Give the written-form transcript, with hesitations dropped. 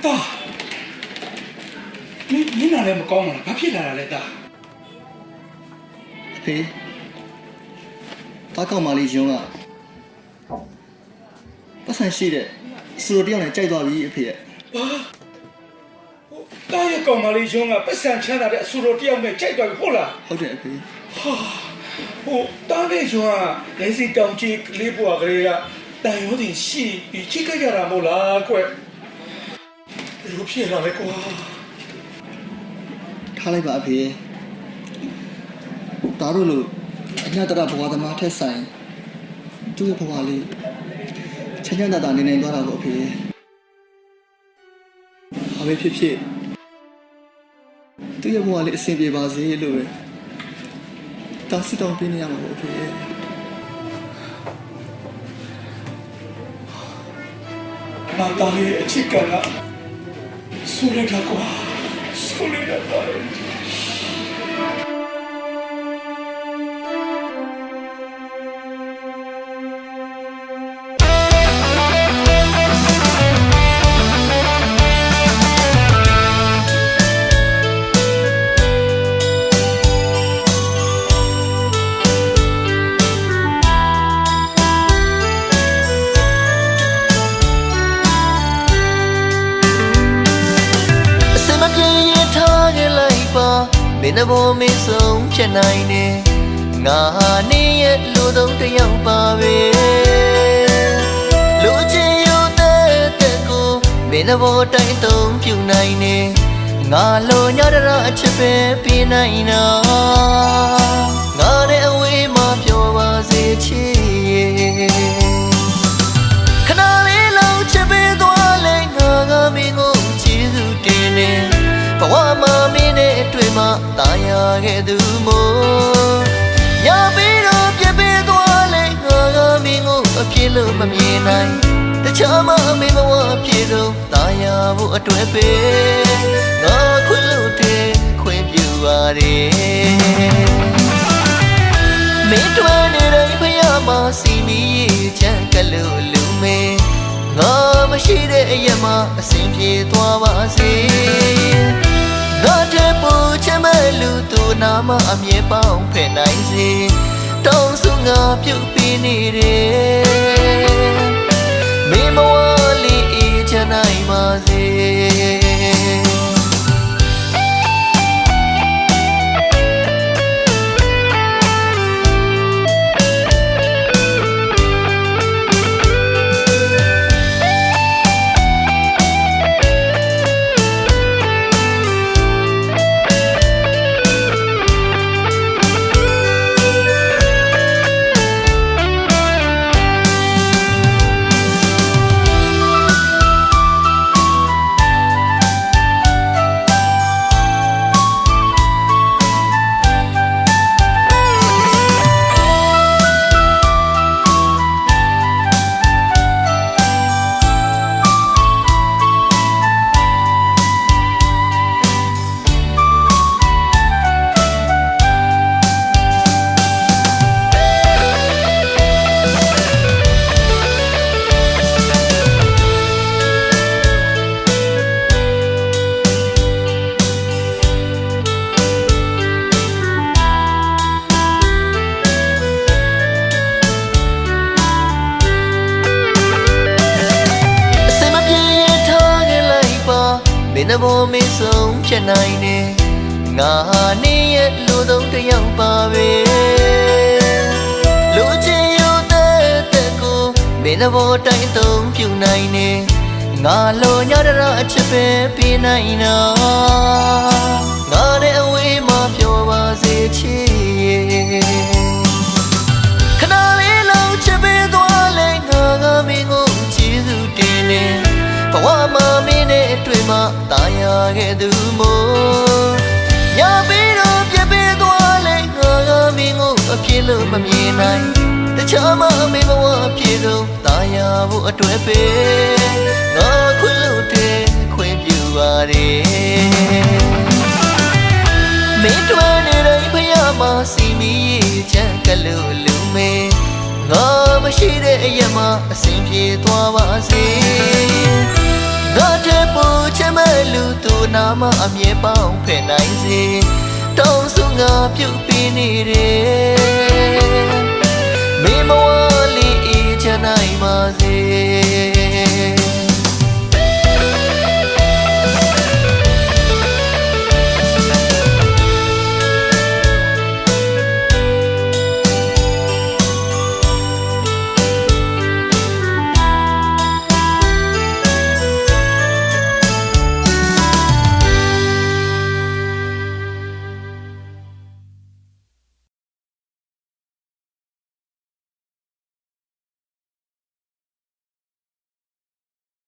တာမင်းနာလည်းမကောင်းပါလားဘာဖြစ်လာတာလဲတာအဖေတားကောက်မလေးယုံကပတ်စံရှိတဲ့စူတယောက်နဲ့ကြိုက်သွားပြီအဖေရဲ့ဘာတားရဲ့ကောင်မလေးယုံကပတ်စံချမ်းသာတဲ့အဆူတော်တယောက်နဲ့ကြိုက်သွားပြီဟုတ်လားဟုတ်တယ်အဖေဟာတားရဲ့ယုံကလက်စီတောင်ကြီးလေးပွားကလေးကတန်ရုံးစီရှိပြီးချိတ်ကြရတာမဟုတ်လားကွလူဖြစ်လာလေကွာထားလိုက်ပါအဖေဒါတို့လို့အညတရဘဝသမားထက်ဆိုင်သူ့ရဲ့ဘဝလေးချမ်းချမ်းသာသာနေနိုင်သွားတာပေါ့အဖေအမေဖြစ်ဖြစ်သူ့ရဲ့ဘဝလေးအဆင်ပြေပါစေလို့ပဲတောင်းစတောင်းပေးနေရမှာပေါ့အဖေမာတာရဲ့အချစ်ကလာဆူလိုက်တာကွာဆူလိုက်တာမင်းဘောမင်းဆုံးချက်နိုင်နေငါဟာနေရဲ့လူသုံးတယောက်ပါပဲလူချင်းယူတဲ့ကိုမင်းဘောတိုင်းသုံးပြူနိုင်နေငါလိုညရအချစ်ပဲပြနိုင်တော့ငါနဲ့အဝေးမှာပြောပါစေချစ်ခဏလေးလောက်ချစ်ပေးသွားလဲငါကမင်းကိုချစ်သူတင်နေဘဝမှာမင်းနဲ့တွေ့မှတာယာခဲ့သူမို့ညပြီးတော့ပြပြသွားလဲငါကမင်းကိုအပြစ်လို့မမြင်နိုင်တခြားမမင်းဘဝဖြစ်တော့တာယာဖို့အတွက်ပဲငါခွင့်လို့တဲ့ခွင့်ပြုရတယ်မင်းတွေ့နေတဲ့ဖယားမှာစီမီချမ်းကလို့လူမေငါမရှိတဲ့အရက်မှာအစဉ်ပြေသွားပါစေငါတဲ့ပူချင်မဲ့လူသူနာမအမြဲပေါင်းဖယ်နိုင်စေတောင်းစုငါပြုတ်ပြီးနေတယ်မင်းမဝလေးအေးချမ်းနိုင်ပါစေမင်းဘောမင်းဆုံးချက်နိုင်နေငါဟာနေရဲ့လူသုံးတယောက်ပါပဲလူချင်းယူတဲ့ကိုမင်းဘောတိုင်းသုံးပြူနိုင်နေငါလိုညရအချစ်ပဲပြနိုင်တော့ငါနဲ့အဝေးမှာပြောပါစေချစ်ခဏလေးလောက်ချစ်ပေးသွားလဲငါကမင်းကိုချစ်သူတင်နေဘဝမှာမင်းနဲ့တွေ့မှတာယာခဲ့သူမို့ညပြီးတော့ပြပြသွားလဲငါကမင်းကိုအပြစ်လို့မမြင်နိုင်တခြားမမင်းဘဝဖြစ်တော့တာယာဖို့အတွက်ပဲငါခွင့်လို့တဲ့ခွင့်ပြုရတယ်မင်းတွေ့နေတဲ့ဖယားမှာစီမီချမ်းကလို့လူမေငါမရှိတဲ့အရက်မှာအစဉ်ပြေသွားပါစေငါတဲ့ပူချ မဲ့လူသူနာမအမြဲပေါင်းဖယ်နိုင်စေတောင်းစုငါပြုတ်ပြီးနေတယ်မေမဝလေးအေးချမ်းနိုင်ပါစေ